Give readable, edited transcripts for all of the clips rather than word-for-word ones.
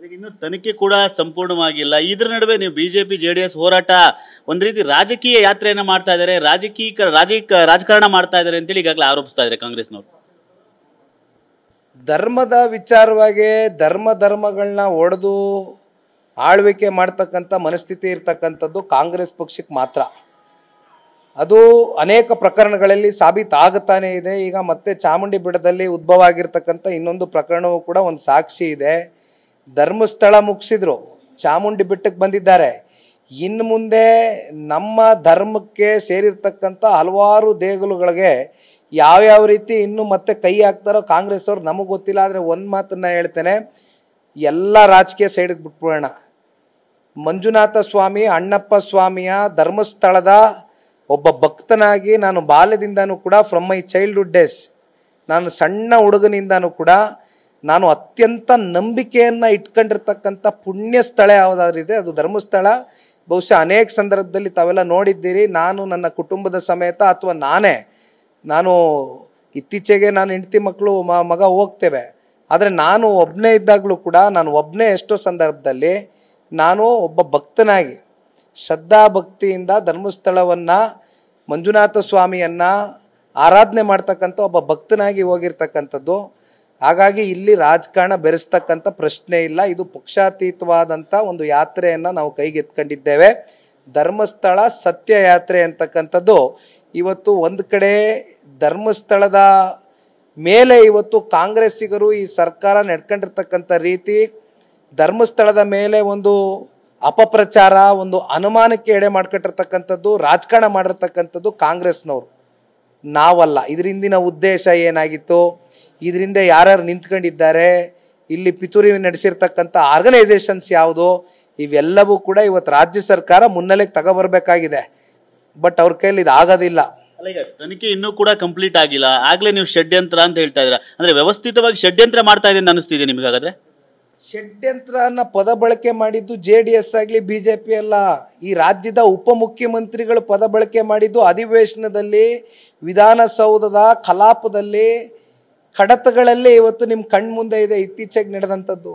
ಇನ್ನು ತನಿಖೆ ಕೂಡ ಸಂಪೂರ್ಣವಾಗಿಲ್ಲ. ಇದರ ನಡುವೆ ನೀವು ಬಿಜೆಪಿ ಜೆಡಿಎಸ್ ಹೋರಾಟ ಒಂದ್ ರೀತಿ ರಾಜಕೀಯ ಯಾತ್ರೆಯನ್ನ ಮಾಡ್ತಾ ಇದ್ದಾರೆ, ರಾಜಕಾರಣ ಮಾಡ್ತಾ ಇದ್ದಾರೆ ಅಂತೇಳಿ ಈಗಾಗಲೇ ಆರೋಪಿಸ್ತಾ ಇದ್ದಾರೆ ಕಾಂಗ್ರೆಸ್ನವರು. ಧರ್ಮದ ವಿಚಾರವಾಗಿ ಧರ್ಮಗಳನ್ನ ಒಡೆದು ಆಳ್ವಿಕೆ ಮಾಡ್ತಕ್ಕಂಥ ಮನಸ್ಥಿತಿ ಇರ್ತಕ್ಕಂಥದ್ದು ಕಾಂಗ್ರೆಸ್ ಪಕ್ಷಕ್ಕೆ ಮಾತ್ರ. ಅದು ಅನೇಕ ಪ್ರಕರಣಗಳಲ್ಲಿ ಸಾಬೀತಾಗುತ್ತಾನೆ ಇದೆ. ಈಗ ಮತ್ತೆ ಚಾಮುಂಡಿ ಬೆಟ್ಟದಲ್ಲಿ ಉದ್ಭವ ಆಗಿರ್ತಕ್ಕಂಥ ಇನ್ನೊಂದು ಪ್ರಕರಣವೂ ಕೂಡ ಒಂದು ಸಾಕ್ಷಿ ಇದೆ. ಧರ್ಮಸ್ಥಳ ಮುಗಿಸಿದ್ರು, ಚಾಮುಂಡಿ ಬೆಟ್ಟಕ್ಕೆ ಬಂದಿದ್ದಾರೆ. ಇನ್ನು ಮುಂದೆ ನಮ್ಮ ಧರ್ಮಕ್ಕೆ ಸೇರಿರ್ತಕ್ಕಂಥ ಹಲವಾರು ದೇಗುಲಗಳಿಗೆ ಯಾವ್ಯಾವ ರೀತಿ ಇನ್ನು ಮತ್ತೆ ಕೈ ಹಾಕ್ತಾರೋ ಕಾಂಗ್ರೆಸ್ ಅವ್ರು ನಮಗೆ ಗೊತ್ತಿಲ್ಲ. ಆದರೆ ಒಂದು ಮಾತನ್ನ ಹೇಳ್ತೇನೆ, ಎಲ್ಲ ರಾಜಕೀಯ ಸೈಡಿಗೆ ಬಿಟ್ಬಿಡೋಣ. ಮಂಜುನಾಥ ಸ್ವಾಮಿ ಅಣ್ಣಪ್ಪ ಸ್ವಾಮಿಯ ಧರ್ಮಸ್ಥಳದ ಒಬ್ಬ ಭಕ್ತನಾಗಿ ನಾನು ಬಾಲ್ಯದಿಂದನೂ ಕೂಡ ಫ್ರಮ್ ಮೈ ಚೈಲ್ಡ್ಹುಡ್ ಡೇಸ್, ನಾನು ಸಣ್ಣ ಹುಡುಗನಿಂದನೂ ಕೂಡ ನಾನು ಅತ್ಯಂತ ನಂಬಿಕೆಯನ್ನು ಇಟ್ಕೊಂಡಿರ್ತಕ್ಕಂಥ ಪುಣ್ಯ ಸ್ಥಳ ಯಾವುದಾದ್ರಿದೆ ಅದು ಧರ್ಮಸ್ಥಳ. ಬಹುಶಃ ಅನೇಕ ಸಂದರ್ಭದಲ್ಲಿ ತಾವೆಲ್ಲ ನೋಡಿದ್ದೀರಿ. ನಾನು ನನ್ನ ಕುಟುಂಬದ ಸಮೇತ ಅಥವಾ ನಾನು ಇತ್ತೀಚೆಗೆ ನಾನು ಹೆಂಡತಿ ಮಕ್ಕಳು ಮಗ ಹೋಗ್ತೇವೆ. ಆದರೆ ನಾನು ಒಬ್ಬನೇ ಇದ್ದಾಗಲೂ ಕೂಡ ನಾನು ಒಬ್ಬನೇ ಎಷ್ಟೋ ಸಂದರ್ಭದಲ್ಲಿ ನಾನು ಒಬ್ಬ ಭಕ್ತನಾಗಿ ಶ್ರದ್ಧಾ ಭಕ್ತಿಯಿಂದ ಧರ್ಮಸ್ಥಳವನ್ನು ಮಂಜುನಾಥ ಸ್ವಾಮಿಯನ್ನು ಆರಾಧನೆ ಮಾಡ್ತಕ್ಕಂಥ ಒಬ್ಬ ಭಕ್ತನಾಗಿ ಹೋಗಿರ್ತಕ್ಕಂಥದ್ದು. ಹಾಗಾಗಿ ಇಲ್ಲಿ ರಾಜಕಾರಣ ಬೆರೆಸ್ತಕ್ಕಂಥ ಪ್ರಶ್ನೆ ಇಲ್ಲ. ಇದು ಪಕ್ಷಾತೀತವಾದಂಥ ಒಂದು ಯಾತ್ರೆಯನ್ನು ನಾವು ಕೈಗೆತ್ಕೊಂಡಿದ್ದೇವೆ. ಧರ್ಮಸ್ಥಳ ಸತ್ಯ ಯಾತ್ರೆ ಅಂತಕ್ಕಂಥದ್ದು ಇವತ್ತು ಒಂದು ಕಡೆ ಧರ್ಮಸ್ಥಳದ ಮೇಲೆ ಇವತ್ತು ಕಾಂಗ್ರೆಸ್ಸಿಗರು ಈ ಸರ್ಕಾರ ನಡ್ಕೊಂಡಿರ್ತಕ್ಕಂಥ ರೀತಿ, ಧರ್ಮಸ್ಥಳದ ಮೇಲೆ ಒಂದು ಅಪಪ್ರಚಾರ, ಒಂದು ಅನುಮಾನಕ್ಕೆ ಎಡೆ ಮಾಡ್ಕೊಂಡಿರ್ತಕ್ಕಂಥದ್ದು, ರಾಜಕಾರಣ ಮಾಡಿರ್ತಕ್ಕಂಥದ್ದು ಕಾಂಗ್ರೆಸ್ನವರು, ನಾವಲ್ಲ. ಇದರಿಂದಿನ ಉದ್ದೇಶ ಏನಾಗಿತ್ತು, ಇದರಿಂದ ಯಾರ್ಯಾರು ನಿಂತ್ಕೊಂಡಿದ್ದಾರೆ, ಇಲ್ಲಿ ಪಿತೂರಿ ನಡೆಸಿರ್ತಕ್ಕಂಥ ಆರ್ಗನೈಸೇಷನ್ಸ್ ಯಾವುದು, ಇವೆಲ್ಲವೂ ಕೂಡ ಇವತ್ತು ರಾಜ್ಯ ಸರ್ಕಾರ ಮುನ್ನೆಲೆಗೆ ತಗೋಬರ್ಬೇಕಾಗಿದೆ. ಬಟ್ ಅವ್ರ ಕೈಲಿ ಇದು ಆಗೋದಿಲ್ಲ. ತನಿಖೆ ಇನ್ನೂ ಕೂಡ ಕಂಪ್ಲೀಟ್ ಆಗಿಲ್ಲ, ಆಗ್ಲೇ ನೀವು ಷಡ್ಯಂತ್ರ ಅಂತ ಹೇಳ್ತಾ ಇದ್ದೀರಾ. ಅಂದ್ರೆ ವ್ಯವಸ್ಥಿತವಾಗಿ ಷಡ್ಯಂತ್ರ ಮಾಡ್ತಾ ಇದೆ ಅಂತ ಅನಿಸ್ತಿದೆ ನಿಮ್ಗೆ? ಹಾಗಾದ್ರೆ ಷಡ್ಯಂತ್ರನ ಪದ ಬಳಕೆ ಮಾಡಿದ್ದು JDS ಆಗಲಿ BJP ಅಲ್ಲ. ಈ ರಾಜ್ಯದ ಉಪಮುಖ್ಯಮಂತ್ರಿಗಳು ಪದ ಬಳಕೆ ಮಾಡಿದ್ದು ಅಧಿವೇಶನದಲ್ಲಿ, ವಿಧಾನಸೌಧದ ಕಲಾಪದಲ್ಲಿ, ಕಡತಗಳಲ್ಲಿ ಇವತ್ತು ನಿಮ್ಮ ಕಣ್ಮುಂದೆ ಇದೆ ಇತ್ತೀಚೆಗೆ ನಡೆದಂಥದ್ದು.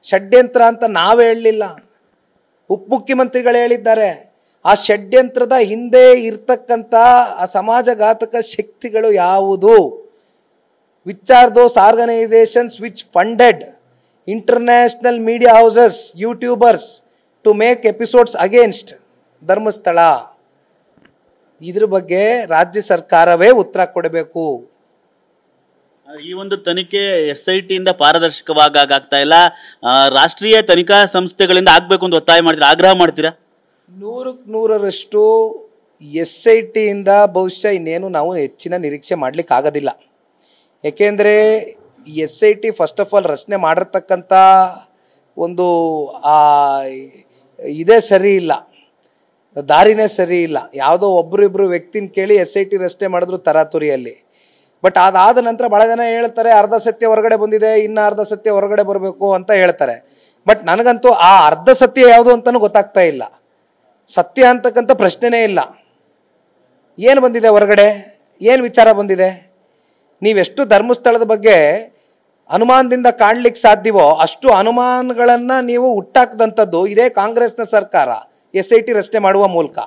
ಷಡ್ಯಂತ್ರ ಅಂತ ನಾವೇ ಹೇಳಲಿಲ್ಲ, ಉಪಮುಖ್ಯಮಂತ್ರಿಗಳು ಹೇಳಿದ್ದಾರೆ. ಆ ಷಡ್ಯಂತ್ರದ ಹಿಂದೆ ಇರ್ತಕ್ಕಂಥ ಆ ಸಮಾಜಘಾತಕ ಶಕ್ತಿಗಳು ಯಾವುದು? Which are those organisations which funded international media houses, YouTubers to make episodes against Dharmasthala? ಇದ್ರ ಬಗ್ಗೆ ರಾಜ್ಯ ಸರ್ಕಾರವೇ ಉತ್ತರ ಕೊಡಬೇಕು. ಈ ಒಂದು ತನಿಖೆ SIT ಇಂದ ಪಾರದರ್ಶಕವಾಗ್ತಾ ಇಲ್ಲ, ರಾಷ್ಟ್ರೀಯ ತನಿಖಾ ಸಂಸ್ಥೆಗಳಿಂದ ಆಗ್ಬೇಕು ಅಂತ ಒತ್ತಾಯ ಮಾಡ್ತೀರಾ, ಆಗ್ರಹ ಮಾಡ್ತೀರಾ? 100% SIT ಇಂದ ಬಹುಶಃ ಇನ್ನೇನು ನಾವು ಹೆಚ್ಚಿನ ನಿರೀಕ್ಷೆ ಮಾಡ್ಲಿಕ್ಕೆ ಆಗೋದಿಲ್ಲ. ಏಕೆಂದರೆ SIT ಫಸ್ಟ್ ಆಫ್ ಆಲ್ ರಚನೆ ಮಾಡಿರ್ತಕ್ಕಂಥ ಒಂದು ಇದೇ ಸರಿ ಇಲ್ಲ, ದಾರಿನೇ ಸರಿ ಇಲ್ಲ. ಯಾವುದೋ ಒಬ್ಬರಿಬ್ಬರು ವ್ಯಕ್ತಿನ ಕೇಳಿ SIT ರಚನೆ ಮಾಡಿದ್ರು ತರಾತುರಿಯಲ್ಲಿ. ಬಟ್ ಅದಾದ ನಂತರ ಭಾಳ ಜನ ಹೇಳ್ತಾರೆ ಅರ್ಧ ಸತ್ಯ ಹೊರಗಡೆ ಬಂದಿದೆ, ಇನ್ನು ಅರ್ಧ ಸತ್ಯ ಹೊರಗಡೆ ಬರಬೇಕು ಅಂತ ಹೇಳ್ತಾರೆ. ಬಟ್ ನನಗಂತೂ ಆ ಅರ್ಧ ಸತ್ಯ ಯಾವುದು ಅಂತಲೂ ಗೊತ್ತಾಗ್ತಾ ಇಲ್ಲ. ಸತ್ಯ ಅಂತಕ್ಕಂಥ ಪ್ರಶ್ನೆನೇ ಇಲ್ಲ. ಏನು ಬಂದಿದೆ ಹೊರಗಡೆ, ಏನು ವಿಚಾರ ಬಂದಿದೆ? ನೀವೆಷ್ಟು ಧರ್ಮಸ್ಥಳದ ಬಗ್ಗೆ ಅನುಮಾನದಿಂದ ಕಾಣಲಿಕ್ಕೆ ಸಾಧ್ಯವೋ ಅಷ್ಟು ಅನುಮಾನಗಳನ್ನು ನೀವು ಹುಟ್ಟಾಕದಂಥದ್ದು ಇದೇ ಕಾಂಗ್ರೆಸ್ನ ಸರ್ಕಾರ SIT ರಚನೆ ಮಾಡುವ ಮೂಲಕ.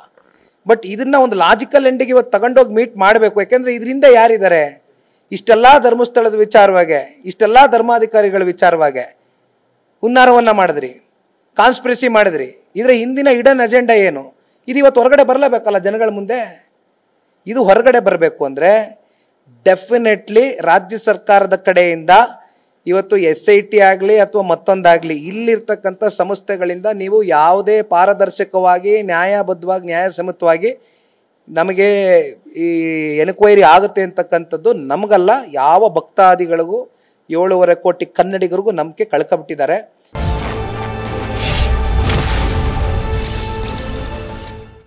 ಬಟ್ ಇದನ್ನು ಒಂದು ಲಾಜಿಕಲ್ ಎಂಡಿಗೆ ಇವತ್ತು ತಗೊಂಡೋಗಿ ಮೀಟ್ ಮಾಡಬೇಕು. ಯಾಕೆಂದರೆ ಇದರಿಂದ ಯಾರಿದ್ದಾರೆ? ಇಷ್ಟೆಲ್ಲ ಧರ್ಮಸ್ಥಳದ ವಿಚಾರವಾಗಿ, ಇಷ್ಟೆಲ್ಲ ಧರ್ಮಾಧಿಕಾರಿಗಳ ವಿಚಾರವಾಗಿ ಹುನ್ನಾರವನ್ನು ಮಾಡಿದ್ರಿ, ಕಾನ್ಸ್ಪಿರಸಿ ಮಾಡಿದ್ರಿ. ಇದರ ಹಿಂದಿನ ಹಿಡನ್ ಅಜೆಂಡಾ ಏನು? ಇದು ಇವತ್ತು ಹೊರಗಡೆ ಬರಲೇಬೇಕಲ್ಲ ಜನಗಳ ಮುಂದೆ. ಇದು ಹೊರಗಡೆ ಬರಬೇಕು ಅಂದರೆ ಡೆಫಿನೆಟ್ಲಿ ರಾಜ್ಯ ಸರ್ಕಾರದ ಕಡೆಯಿಂದ ಇವತ್ತು SIT ಆಗಲಿ ಅಥವಾ ಮತ್ತೊಂದಾಗಲಿ ಇಲ್ಲಿರ್ತಕ್ಕಂಥ ಸಂಸ್ಥೆಗಳಿಂದ ನೀವು ಯಾವುದೇ ಪಾರದರ್ಶಕವಾಗಿ, ನ್ಯಾಯಬದ್ಧವಾಗಿ, ನ್ಯಾಯಸಮ್ಮತವಾಗಿ ನಮಗೆ ಈ ಎನ್ಕ್ವೈರಿ ಆಗುತ್ತೆ ಅಂತಕ್ಕಂಥದ್ದು ನಮಗಲ್ಲ, ಯಾವ ಭಕ್ತಾದಿಗಳಿಗೂ 7.5 ಕೋಟಿ ಕನ್ನಡಿಗರಿಗೂ ನಂಬಿಕೆ ಕಳ್ಕೊಬಿಟ್ಟಿದ್ದಾರೆ.